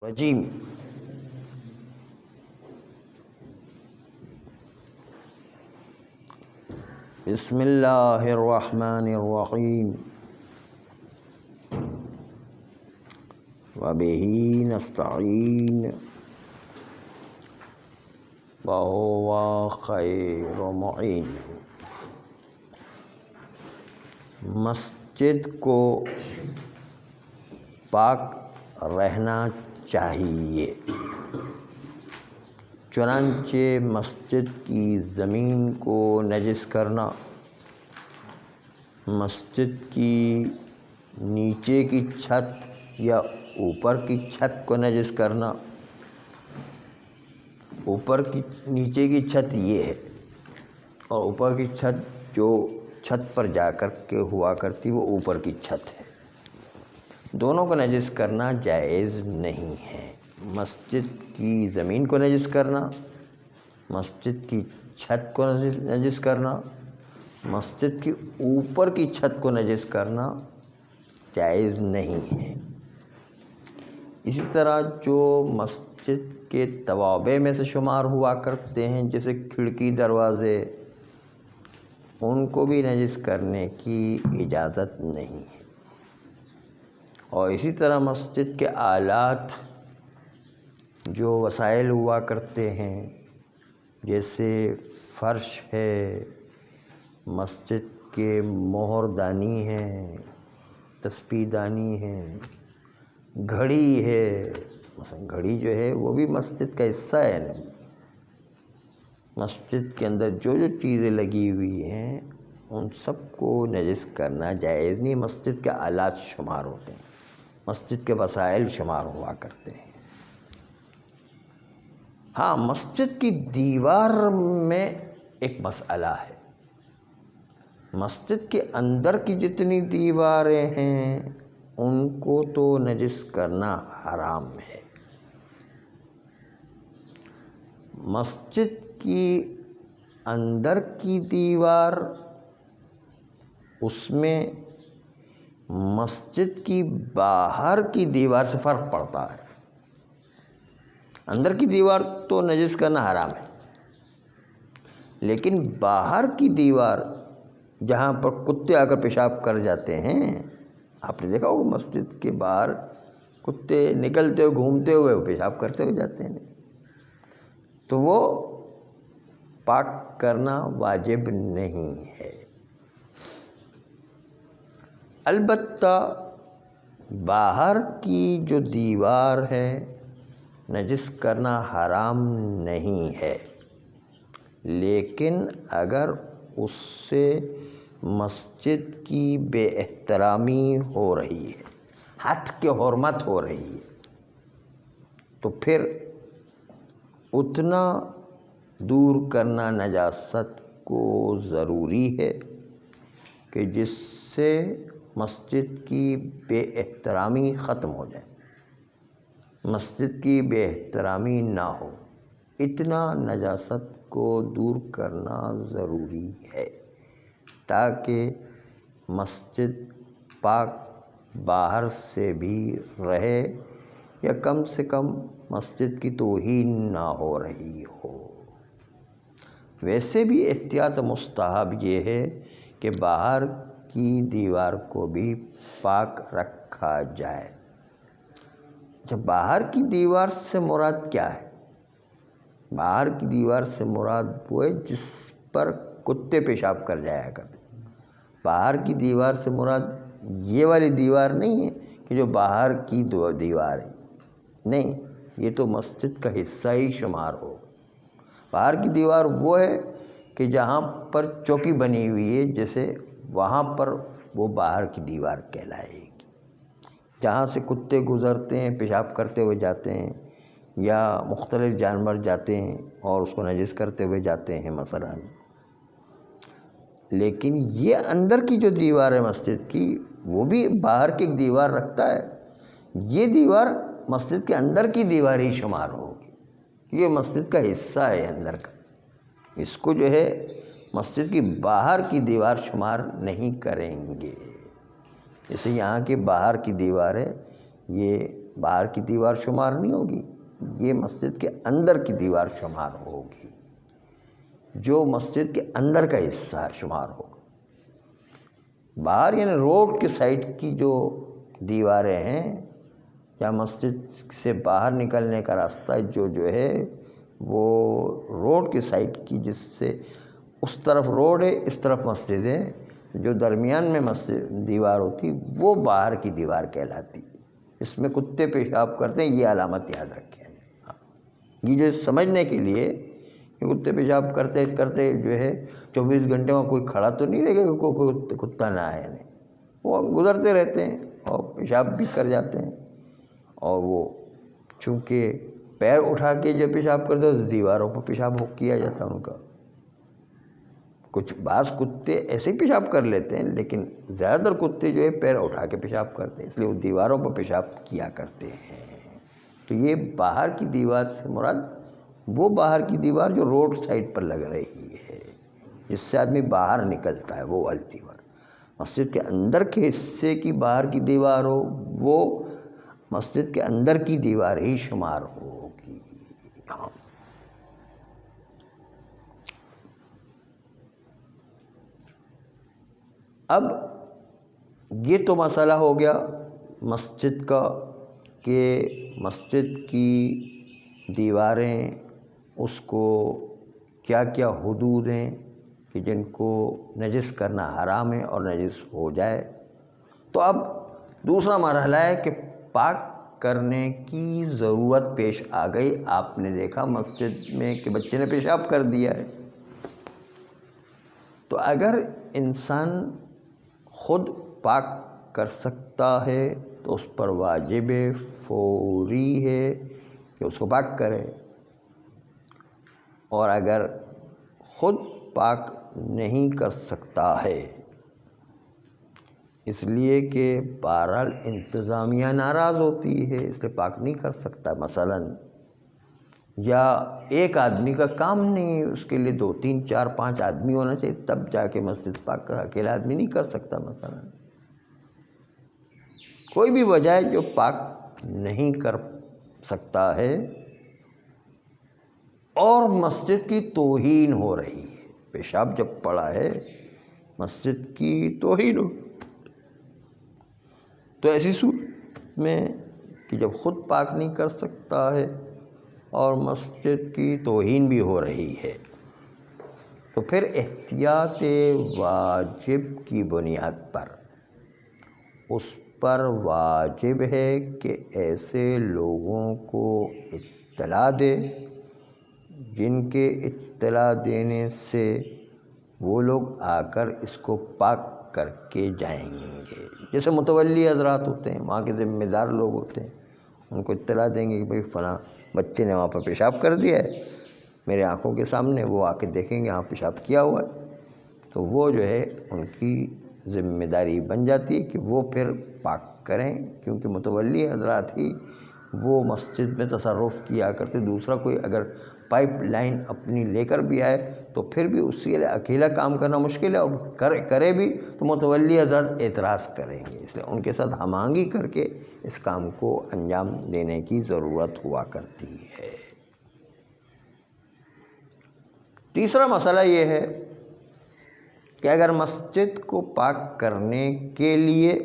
رجیم بسم اللہ الرحمن الرحیم وبہ نستعین وہو خیر معین۔ مسجد کو پاک رہنا چاہیے، چنانچہ مسجد کی زمین کو نجس کرنا، مسجد کی نیچے کی چھت یا اوپر کی چھت کو نجس کرنا، نیچے کی چھت یہ ہے اور اوپر کی چھت جو چھت پر جا کر کے ہوا کرتی وہ اوپر کی چھت ہے، دونوں کو نجس کرنا جائز نہیں ہے۔ مسجد کی زمین کو نجس کرنا، مسجد کی چھت کو نجس کرنا، مسجد کی اوپر کی چھت کو نجس کرنا جائز نہیں ہے۔ اسی طرح جو مسجد کے توابع میں سے شمار ہوا کرتے ہیں جیسے کھڑکی دروازے، ان کو بھی نجس کرنے کی اجازت نہیں ہے۔ اور اسی طرح مسجد کے آلات جو وسائل ہوا کرتے ہیں جیسے فرش ہے، مسجد کے مہر دانی ہے، تسبیح دانی ہے، گھڑی ہے، مثلا گھڑی جو ہے وہ بھی مسجد کا حصہ ہے نا۔ مسجد کے اندر جو چیزیں لگی ہوئی ہیں ان سب کو نجس کرنا جائز نہیں، مسجد کے آلات شمار ہوتے ہیں، مسجد کے وسائل شمار ہوا کرتے ہیں۔ ہاں، مسجد کی دیوار میں ایک مسئلہ ہے، مسجد کے اندر کی جتنی دیواریں ہیں ان کو تو نجس کرنا حرام ہے۔ مسجد کی اندر کی دیوار، اس میں مسجد کی باہر کی دیوار سے فرق پڑتا ہے۔ اندر کی دیوار تو نجس کرنا حرام ہے، لیکن باہر کی دیوار جہاں پر کتے آ کر پیشاب کر جاتے ہیں، آپ نے دیکھا ہوگا مسجد کے باہر کتے نکلتے ہوئے گھومتے ہوئے پیشاب کرتے ہوئے جاتے ہیں، تو وہ پاک کرنا واجب نہیں ہے۔ البتہ باہر کی جو دیوار ہے نجس کرنا حرام نہیں ہے، لیکن اگر اس سے مسجد کی بے احترامی ہو رہی ہے، حد کی حرمت ہو رہی ہے، تو پھر اتنا دور کرنا نجاست کو ضروری ہے کہ جس سے مسجد کی بے احترامی ختم ہو جائے، مسجد کی بے احترامی نہ ہو، اتنا نجاست کو دور کرنا ضروری ہے تاکہ مسجد پاک باہر سے بھی رہے یا کم سے کم مسجد کی توہین نہ ہو رہی ہو۔ ویسے بھی احتیاط مستحب یہ ہے کہ باہر کی دیوار کو بھی پاک رکھا جائے۔ جب باہر کی دیوار سے مراد کیا ہے؟ باہر کی دیوار سے مراد وہ ہے جس پر کتے پیشاب کر جایا کرتے۔ باہر کی دیوار سے مراد یہ والی دیوار نہیں ہے کہ جو باہر کی دیوار ہے، نہیں، یہ تو مسجد کا حصہ ہی شمار ہو۔ باہر کی دیوار وہ ہے کہ جہاں پر چوکی بنی ہوئی ہے، جیسے وہاں پر وہ باہر کی دیوار کہلائے گی۔ جہاں سے کتے گزرتے ہیں، پیشاب کرتے ہوئے جاتے ہیں، یا مختلف جانور جاتے ہیں اور اس کو نجس کرتے ہوئے جاتے ہیں مثلا۔ لیکن یہ اندر کی جو دیوار ہے مسجد کی، وہ بھی باہر کی ایک دیوار رکھتا ہے، یہ دیوار مسجد کے اندر کی دیوار ہی شمار ہوگی، یہ مسجد کا حصہ ہے اندر کا، اس کو جو ہے مسجد کی باہر کی دیوار شمار نہیں کریں گے۔ جیسے یہاں کی باہر کی دیوار ہے، یہ باہر کی دیوار شمار نہیں ہوگی، یہ مسجد کے اندر کی دیوار شمار ہوگی، جو مسجد کے اندر کا حصہ شمار ہوگا۔ باہر یعنی روڈ کے سائڈ کی جو دیواریں ہیں یا مسجد سے باہر نکلنے کا راستہ جو ہے وہ روڈ کے سائڈ کی، جس سے اس طرف روڈ ہے اس طرف مسجد ہے، جو درمیان میں مسجد دیوار ہوتی وہ باہر کی دیوار کہلاتی۔ اس میں کتے پیشاب کرتے ہیں، یہ علامت یاد رکھیں۔ یہ جو سمجھنے کے لیے کہ کتے پیشاب کرتے کرتے جو ہے 24 گھنٹے میں کوئی کھڑا تو نہیں رہے گا کہ کوئی کتا نہ آئے، نہیں، وہ گزرتے رہتے ہیں اور پیشاب بھی کر جاتے ہیں، اور وہ چونکہ پیر اٹھا کے جو پیشاب کرتے تو دیواروں پر پیشاب کیا جاتا ان کا۔ کچھ بعض کتے ایسے ہی پیشاب کر لیتے ہیں، لیکن زیادہ تر کتے جو ہے پیر اٹھا کے پیشاب کرتے ہیں، اس لیے وہ دیواروں پر پیشاب کیا کرتے ہیں۔ تو یہ باہر کی دیوار سے مراد وہ باہر کی دیوار جو روڈ سائڈ پر لگ رہی ہے، جس سے آدمی باہر نکلتا ہے، وہ والی دیوار۔ مسجد کے اندر کے حصے کی باہر کی دیوار ہو، وہ مسجد کے اندر کی دیوار ہی شمار ہوگی۔ ہاں، اب یہ تو مسئلہ ہو گیا مسجد کا کہ مسجد کی دیواریں اس کو کیا کیا حدود ہیں کہ جن کو نجس کرنا حرام ہے اور نجس ہو جائے۔ تو اب دوسرا مرحلہ ہے کہ پاک کرنے کی ضرورت پیش آ گئی۔ آپ نے دیکھا مسجد میں کہ بچے نے پیشاب کر دیا ہے، تو اگر انسان خود پاک کر سکتا ہے تو اس پر واجب فوری ہے کہ اس کو پاک کرے، اور اگر خود پاک نہیں کر سکتا ہے اس لیے کہ بہرحال انتظامیہ ناراض ہوتی ہے اس لیے پاک نہیں کر سکتا، مثلاً یا ایک آدمی کا کام نہیں، اس کے لیے 2 3 4 5 آدمی ہونا چاہیے تب جا کے مسجد پاک کر، اکیلا آدمی نہیں کر سکتا۔ مثلاً کوئی بھی وجہ ہے جو پاک نہیں کر سکتا ہے اور مسجد کی توہین ہو رہی ہے، پیشاب جب پڑا ہے مسجد کی توہین ہو، تو ایسی صورت میں کہ جب خود پاک نہیں کر سکتا ہے اور مسجد کی توہین بھی ہو رہی ہے، تو پھر احتیاط واجب کی بنیاد پر اس پر واجب ہے کہ ایسے لوگوں کو اطلاع دے جن کے اطلاع دینے سے وہ لوگ آ کر اس کو پاک کر کے جائیں گے۔ جیسے متولی حضرات ہوتے ہیں، وہاں کے ذمہ دار لوگ ہوتے ہیں، ان کو اطلاع دیں گے کہ بھئی فلاں بچے نے وہاں پر پیشاب کر دیا ہے میرے آنکھوں کے سامنے، وہ آ کے دیکھیں گے ہاں پیشاب کیا ہوا ہے، تو وہ جو ہے ان کی ذمہ داری بن جاتی ہے کہ وہ پھر پاک کریں، کیونکہ متولی حضرات ہی وہ مسجد میں تصرف کیا کرتے۔ دوسرا کوئی اگر پائپ لائن اپنی لے کر بھی آئے تو پھر بھی اس کے لیے اکیلا کام کرنا مشکل ہے، اور کرے بھی تو متولی حضرات اعتراض کریں گے، اس لیے ان کے ساتھ ہم آہنگی کر کے اس کام کو انجام دینے کی ضرورت ہوا کرتی ہے۔ تیسرا مسئلہ یہ ہے کہ اگر مسجد کو پاک کرنے کے لیے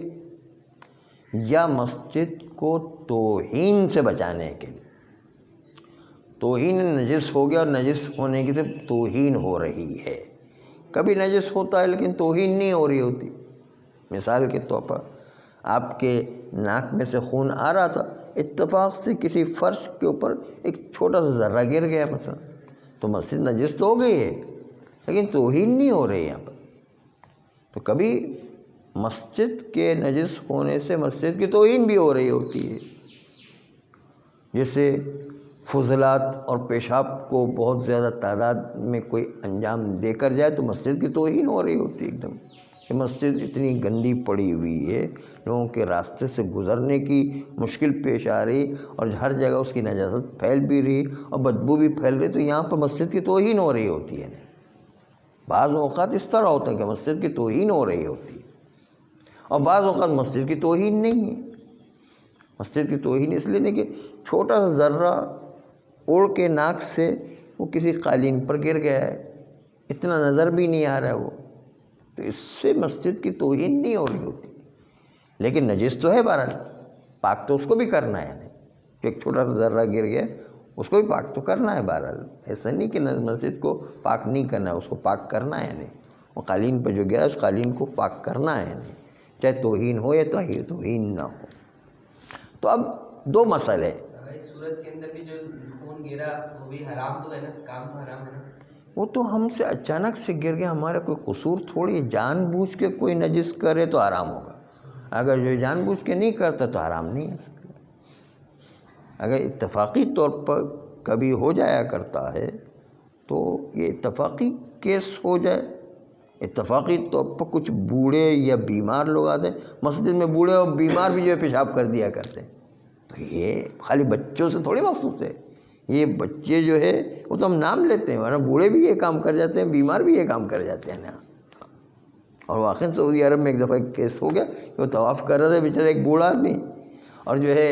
یا مسجد کو توہین سے بچانے کے لیے، توہین نجس ہو گیا اور نجس ہونے کی صرف توہین ہو رہی ہے، کبھی نجس ہوتا ہے لیکن توہین نہیں ہو رہی ہوتی۔ مثال کے طور پر آپ کے ناک میں سے خون آ رہا تھا، اتفاق سے کسی فرش کے اوپر ایک چھوٹا سا ذرہ گر گیا مثلا، تو مسجد نجس تو ہو گئی ہے لیکن توہین نہیں ہو رہی یہاں پر۔ تو کبھی مسجد کے نجس ہونے سے مسجد کی توہین بھی ہو رہی ہوتی ہے، جیسے فضلات اور پیشاب کو بہت زیادہ تعداد میں کوئی انجام دے کر جائے تو مسجد کی توہین ہو رہی ہوتی ہے ایک دم، کہ مسجد اتنی گندی پڑی ہوئی ہے، لوگوں کے راستے سے گزرنے کی مشکل پیش آ رہی اور ہر جگہ اس کی نجاست پھیل بھی رہی اور بدبو بھی پھیل رہی، تو یہاں پر مسجد کی توہین ہو رہی ہوتی ہے۔ بعض اوقات اس طرح ہوتا ہے کہ مسجد کی توہین ہو رہی ہوتی ہے اور بعض اوقات مسجد کی توہین نہیں ہے، مسجد کی توہین اس لیے نہیں کہ چھوٹا سا ذرہ اڑ کے ناک سے وہ کسی قالین پر گر گیا ہے، اتنا نظر بھی نہیں آ رہا ہے وہ، تو اس سے مسجد کی توہین نہیں ہو رہی ہوتی، لیکن نجس تو ہے بہرحال، پاک تو اس کو بھی کرنا ہے، یعنی جو ایک چھوٹا سا ذرہ گر گیا اس کو بھی پاک تو کرنا ہے بہرحال، ایسا نہیں کہ مسجد کو پاک نہیں کرنا ہے، اس کو پاک کرنا ہے، یعنی وہ قالین پہ جو گرا اس قالین کو پاک کرنا ہے، یعنی چاہے توہین ہو یا توہین نہ ہو۔ تو اب دو مسئلے، اس صورت کے اندر بھی جو خون گرا وہ بھی حرام تو ہے نا، کام تو حرام ہے نا؟ وہ تو ہم سے اچانک سے گر گیا، ہمارا کوئی قصور تھوڑی ہے، جان بوجھ کے کوئی نجس کرے تو حرام ہوگا، اگر جو جان بوجھ کے نہیں کرتا تو حرام نہیں ہے۔ اگر اتفاقی طور پر کبھی ہو جایا کرتا ہے تو یہ اتفاقی کیس ہو جائے، اتفاقی طور پر کچھ بوڑھے یا بیمار لوگ آتے ہیں مسجد میں، بوڑھے اور بیمار بھی جو ہے پیشاب کر دیا کرتے ہیں، تو یہ خالی بچوں سے تھوڑی مخصوص ہے، یہ بچے جو ہے وہ تو ہم نام لیتے ہیں، ورنہ بوڑھے بھی یہ کام کر جاتے ہیں، بیمار بھی یہ کام کر جاتے ہیں نا۔ اور واقعی سعودی عرب میں ایک دفعہ ایک کیس ہو گیا کہ وہ طواف کر رہے تھے بیچارہ ایک بوڑھا آدمی، اور جو ہے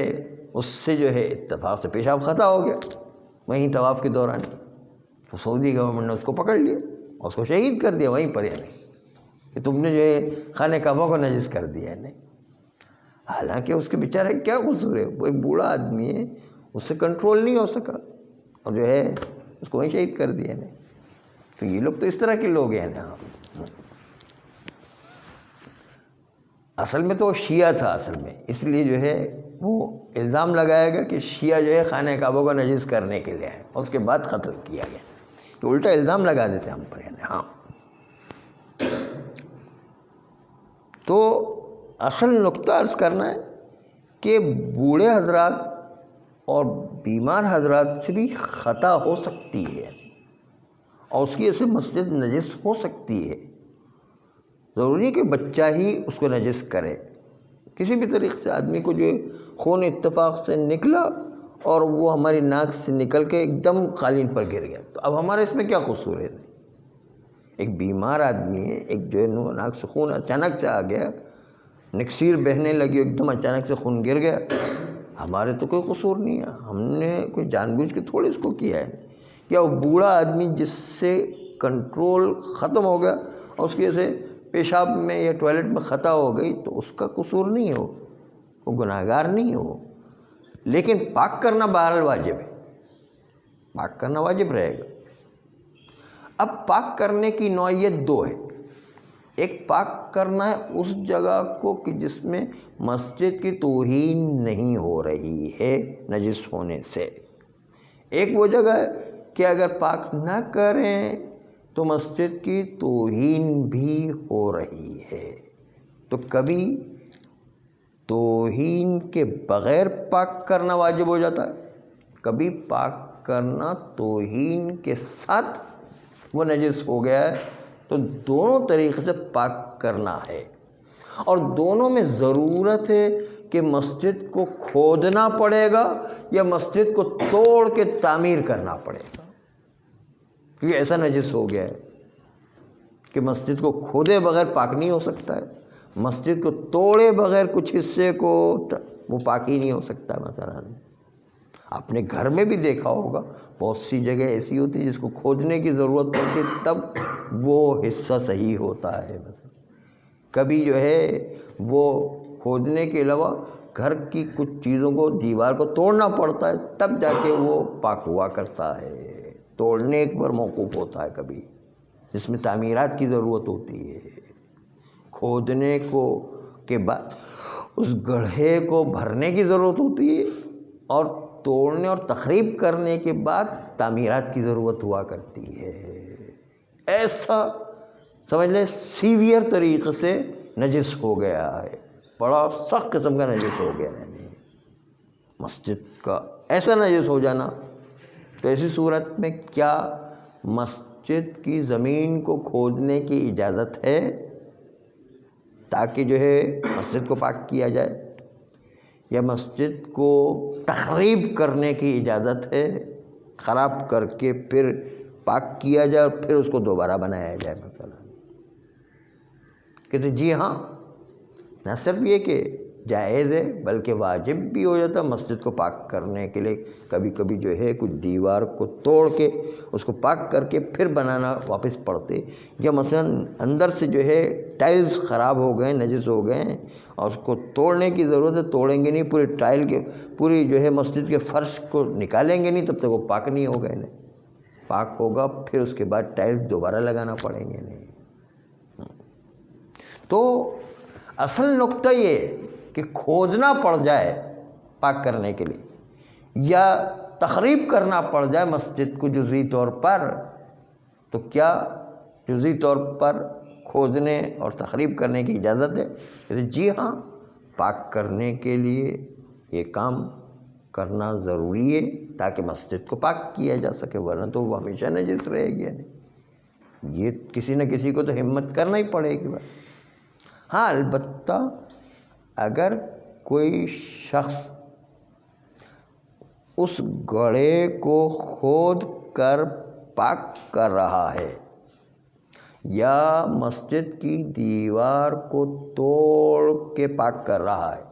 اس سے جو ہے اتفاق سے پیشاب خطا ہو گیا وہیں طواف کے دوران، تو سعودی گورنمنٹ نے اس کو پکڑ لیا اور اس کو شہید کر دیا وہیں پر، یعنی کہ تم نے جو ہے خانہ کعبہ کو نجس کر دیا ہے۔ حالانکہ اس کے بیچارے کیا قصور ہے، وہ ایک بوڑھا آدمی ہے، اس سے کنٹرول نہیں ہو سکا اور جو ہے اس کو وہیں شہید کر دیا ہے۔ تو یہ لوگ تو اس طرح کے لوگ ہیں نا۔ اصل میں تو وہ شیعہ تھا اصل میں، اس لیے جو ہے وہ الزام لگایا گیا کہ شیعہ جو ہے خانہ کعبہ کو نجس کرنے کے لیے ہے، اور اس کے بعد قتل کیا گیا، تو الٹا الزام لگا دیتے ہم پر، یعنی ہاں۔ تو اصل نقطہ عرض کرنا ہے کہ بوڑھے حضرات اور بیمار حضرات سے بھی خطا ہو سکتی ہے، اور اس کی وجہ سے مسجد نجس ہو سکتی ہے، ضروری کہ بچہ ہی اس کو نجس کرے، کسی بھی طریقے سے آدمی کو جو خون اتفاق سے نکلا اور وہ ہماری ناک سے نکل کے ایک دم قالین پر گر گیا، تو اب ہمارے اس میں کیا قصور ہے؟ ایک بیمار آدمی ہے، ایک جو ہے ناک سے خون اچانک سے آ گیا، نکسیر بہنے لگی، ایک دم اچانک سے خون گر گیا، ہمارے تو کوئی قصور نہیں ہے، ہم نے کوئی جان بوجھ کے تھوڑی اس کو کیا ہے، یا وہ بوڑھا آدمی جس سے کنٹرول ختم ہو گیا اور اس کی وجہ سے پیشاب میں یا ٹوائلٹ میں خطا ہو گئی، تو اس کا قصور نہیں ہو، وہ گناہگار نہیں ہو، لیکن پاک کرنا بہرحال واجب ہے، پاک کرنا واجب رہے گا۔ اب پاک کرنے کی نوعیت دو ہے، ایک پاک کرنا ہے اس جگہ کو کہ جس میں مسجد کی توہین نہیں ہو رہی ہے نجس ہونے سے، ایک وہ جگہ ہے کہ اگر پاک نہ کریں تو مسجد کی توہین بھی ہو رہی ہے، تو کبھی توہین کے بغیر پاک کرنا واجب ہو جاتا ہے، کبھی پاک کرنا توہین کے ساتھ وہ نجس ہو گیا ہے، تو دونوں طریقے سے پاک کرنا ہے، اور دونوں میں ضرورت ہے کہ مسجد کو کھودنا پڑے گا یا مسجد کو توڑ کے تعمیر کرنا پڑے گا، کیونکہ ایسا نجس ہو گیا ہے کہ مسجد کو کھودے بغیر پاک نہیں ہو سکتا ہے، مسجد کو توڑے بغیر کچھ حصے کو وہ پاک ہی نہیں ہو سکتا ہے۔ مثلا آپ نے گھر میں بھی دیکھا ہوگا بہت سی جگہ ایسی ہوتی ہے جس کو کھودنے کی ضرورت پڑتی ہے تب وہ حصہ صحیح ہوتا ہے، کبھی جو ہے وہ کھودنے کے علاوہ گھر کی کچھ چیزوں کو دیوار کو توڑنا پڑتا ہے تب جا کے وہ پاک ہوا کرتا ہے، توڑنے پر موقوف ہوتا ہے کبھی جس میں تعمیرات کی ضرورت ہوتی ہے، کھودنے کو کے بعد اس گڑھے کو بھرنے کی ضرورت ہوتی ہے، اور توڑنے اور تخریب کرنے کے بعد تعمیرات کی ضرورت ہوا کرتی ہے۔ ایسا سمجھ لیں سیویئر طریقے سے نجس ہو گیا ہے، بڑا سخت قسم کا نجس ہو گیا ہے مسجد کا، ایسا نجس ہو جانا، تو ایسی صورت میں کیا مسجد کی زمین کو کھودنے کی اجازت ہے تاکہ جو ہے مسجد کو پاک کیا جائے، یا مسجد کو تخریب کرنے کی اجازت ہے، خراب کر کے پھر پاک کیا جائے اور پھر اس کو دوبارہ بنایا جائے؟ مثلا کہتے جی ہاں، نہ صرف یہ کہ جائز ہے بلکہ واجب بھی ہو جاتا مسجد کو پاک کرنے کے لیے. کبھی کبھی جو ہے کچھ دیوار کو توڑ کے اس کو پاک کر کے پھر بنانا واپس پڑتے. یا مثلا اندر سے جو ہے ٹائلز خراب ہو گئے نجس ہو گئے ہیں اور اس کو توڑنے کی ضرورت ہے, توڑیں گے نہیں پوری ٹائل کے پوری جو ہے مسجد کے فرش کو نکالیں گے نہیں تب تک وہ پاک نہیں ہوگا. انہیں پاک ہوگا پھر اس کے بعد ٹائلز دوبارہ لگانا پڑیں گے. نہیں تو اصل نقطہ یہ کہ کھودنا پڑ جائے پاک کرنے کے لیے یا تخریب کرنا پڑ جائے مسجد کو جزوی طور پر, تو کیا جزوی طور پر کھودنے اور تخریب کرنے کی اجازت ہے؟ جی ہاں, پاک کرنے کے لیے یہ کام کرنا ضروری ہے تاکہ مسجد کو پاک کیا جا سکے, ورنہ تو وہ ہمیشہ نجس رہے گی. یہ کسی نہ کسی کو تو ہمت کرنا ہی پڑے گی. ہاں البتہ اگر کوئی شخص اس گڑھے کو کھود کر پاک کر رہا ہے یا مسجد کی دیوار کو توڑ کے پاک کر رہا ہے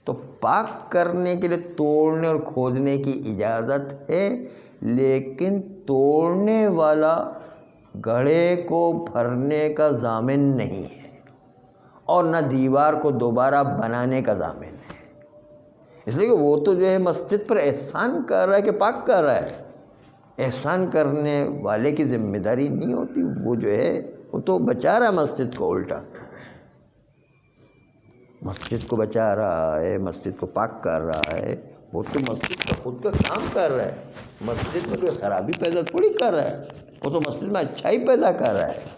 تو پاک کرنے کے لیے توڑنے اور کھودنے کی اجازت ہے, لیکن توڑنے والا گڑھے کو بھرنے کا ضامن نہیں ہے اور نہ دیوار کو دوبارہ بنانے کا ضامن ہے. اس لیے کہ وہ تو جو ہے مسجد پر احسان کر رہا ہے کہ پاک کر رہا ہے. احسان کرنے والے کی ذمہ داری نہیں ہوتی, وہ جو ہے وہ تو بچا رہا ہے مسجد کو, الٹا مسجد کو بچا رہا ہے, مسجد کو پاک کر رہا ہے. وہ تو مسجد کا خود کا کام کر رہا ہے, مسجد میں کوئی خرابی پیدا تھوڑی کر رہا ہے, وہ تو مسجد میں اچھائی پیدا کر رہا ہے.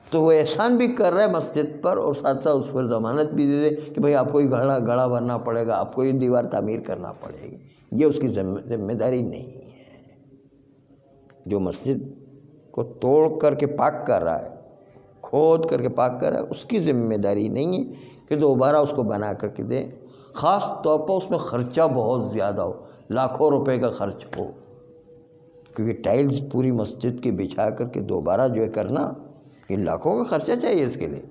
تو وہ احسان بھی کر رہا ہے مسجد پر اور ساتھ ساتھ اس پر ضمانت بھی دے دے کہ بھائی آپ کو یہ گڑھا بھرنا پڑے گا, آپ کو یہ دیوار تعمیر کرنا پڑے گی. یہ اس کی ذمہ داری نہیں ہے. جو مسجد کو توڑ کر کے پاک کر رہا ہے, کھود کر کے پاک کر رہا ہے, اس کی ذمہ داری نہیں ہے کہ دوبارہ اس کو بنا کر کے دے. خاص طور پر اس میں خرچہ بہت زیادہ ہو, لاکھوں روپے کا خرچ ہو, کیونکہ ٹائلز پوری مسجد کی بچھا کر کے دوبارہ جو ہے کرنا یہ لاکھوں کا خرچہ چاہیے اس کے لیے.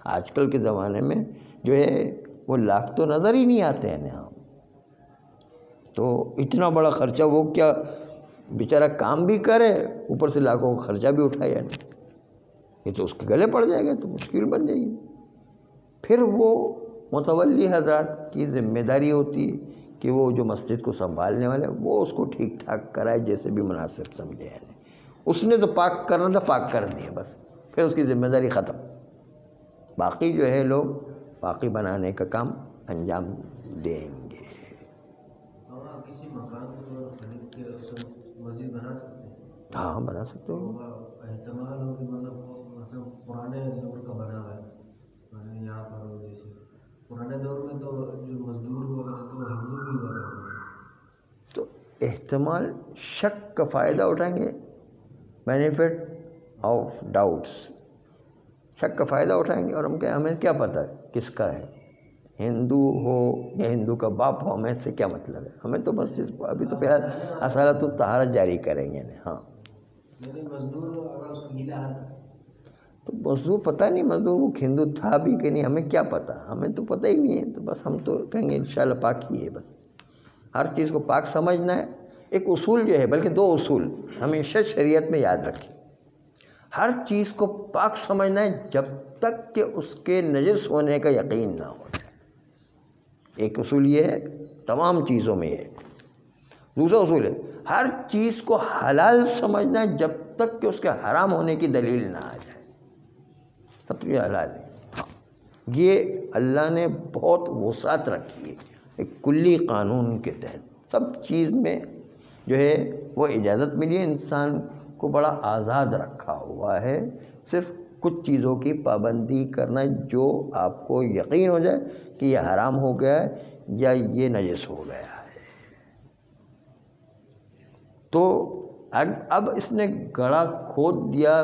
آج کل کے زمانے میں جو ہے وہ لاکھ تو نظر ہی نہیں آتے ہیں یہاں. تو اتنا بڑا خرچہ وہ کیا بیچارہ کام بھی کرے اوپر سے لاکھوں کا خرچہ بھی اٹھائے, نہیں یہ تو اس کے گلے پڑ جائے گا, تو مشکل بن جائے گی. پھر وہ متولی حضرات کی ذمہ داری ہوتی ہے کہ وہ جو مسجد کو سنبھالنے والے وہ اس کو ٹھیک ٹھاک کرائے جیسے بھی مناسب سمجھے. اس نے تو پاک کرنا تھا, پاک کر دیا بس, پھر اس کی ذمہ داری ختم. باقی جو ہے لوگ باقی بنانے کا کام انجام دیں گے. کسی مکان کو خرید کے مسجد بنا سکتے ہیں؟ ہاں بنا سکتے ہو. احتمال ہو کہ مطلب پرانے دور کا بنا ہوا ہے, یہاں پر جیسے پرانے دور میں تو جو مزدور ہوا کرتے تھے وہ ہندو بھی ہوا کرتے تھے, تو احتمال شک کا فائدہ اٹھائیں گے, بینیفٹ آف ڈاؤٹس, شک کا فائدہ اٹھائیں گے. اور ہمیں کیا پتہ ہے کس کا ہے, ہندو ہو یا ہندو کا باپ ہو, ہمیں اس سے کیا مطلب ہے. ہمیں تو بس ابھی تو فی الحال اصالت الطہارت جاری کریں گے. ہاں لیکن مزدور اگر اس کو گیلا ہے تو مزدور پتہ نہیں مزدور وہ ہندو تھا بھی کہ نہیں, ہمیں کیا پتہ, ہمیں تو پتہ ہی نہیں ہے. تو بس ہم تو کہیں گے انشاءاللہ پاک ہی ہے. بس ہر چیز کو پاک سمجھنا ہے. ایک اصول جو ہے, بلکہ 2 اصول ہمیشہ شریعت میں یاد رکھیں. ہر چیز کو پاک سمجھنا ہے جب تک کہ اس کے نجس ہونے کا یقین نہ ہو جائے. ایک اصول یہ ہے تمام چیزوں میں یہ. دوسرا اصول ہے ہر چیز کو حلال سمجھنا ہے جب تک کہ اس کے حرام ہونے کی دلیل نہ آ جائے, تب تو یہ حلال ہے. ہاں یہ اللہ نے بہت وسعت رکھی ہے, ایک کلی قانون کے تحت سب چیز میں جو ہے وہ اجازت ملی ہے. انسان کو بڑا آزاد رکھا ہوا ہے. صرف کچھ چیزوں کی پابندی کرنا جو آپ کو یقین ہو جائے کہ یہ حرام ہو گیا ہے یا یہ نجس ہو گیا ہے. تو اب اس نے گڑھا کھود دیا,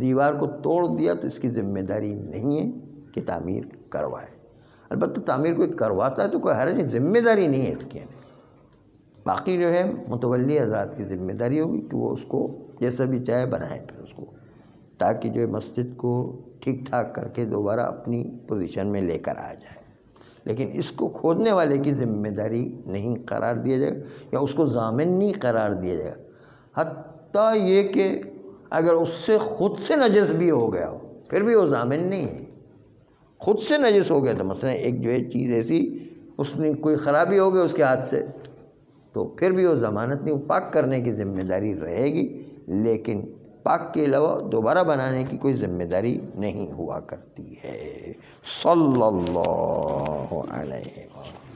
دیوار کو توڑ دیا, تو اس کی ذمہ داری نہیں ہے کہ تعمیر کروائے. البتہ تعمیر کوئی کرواتا ہے تو کوئی حرج نہیں, ذمہ داری نہیں ہے اس کی. باقی جو ہے متولی حضرات کی ذمہ داری ہوگی کہ وہ اس کو جیسا بھی چاہے بنائے پھر اس کو, تاکہ جو ہے مسجد کو ٹھیک ٹھاک کر کے دوبارہ اپنی پوزیشن میں لے کر آ جائے. لیکن اس کو کھودنے والے کی ذمہ داری نہیں قرار دیا جائے گا یا اس کو ضامن نہیں قرار دیا جائے گا، حتیٰ یہ کہ اگر اس سے خود سے نجس بھی ہو گیا ہو پھر بھی وہ ضامن نہیں ہے۔ خود سے نجس ہو گیا تو مثلا ایک جو ہے چیز ایسی اس میں کوئی خرابی ہو گئی اس کے ہاتھ سے تو پھر بھی وہ ضمانت نہیں، پاک کرنے کی ذمہ داری رہے گی، لیکن پاک کے علاوہ دوبارہ بنانے کی کوئی ذمہ داری نہیں ہوا کرتی ہے۔ صلی اللہ علیہ وسلم۔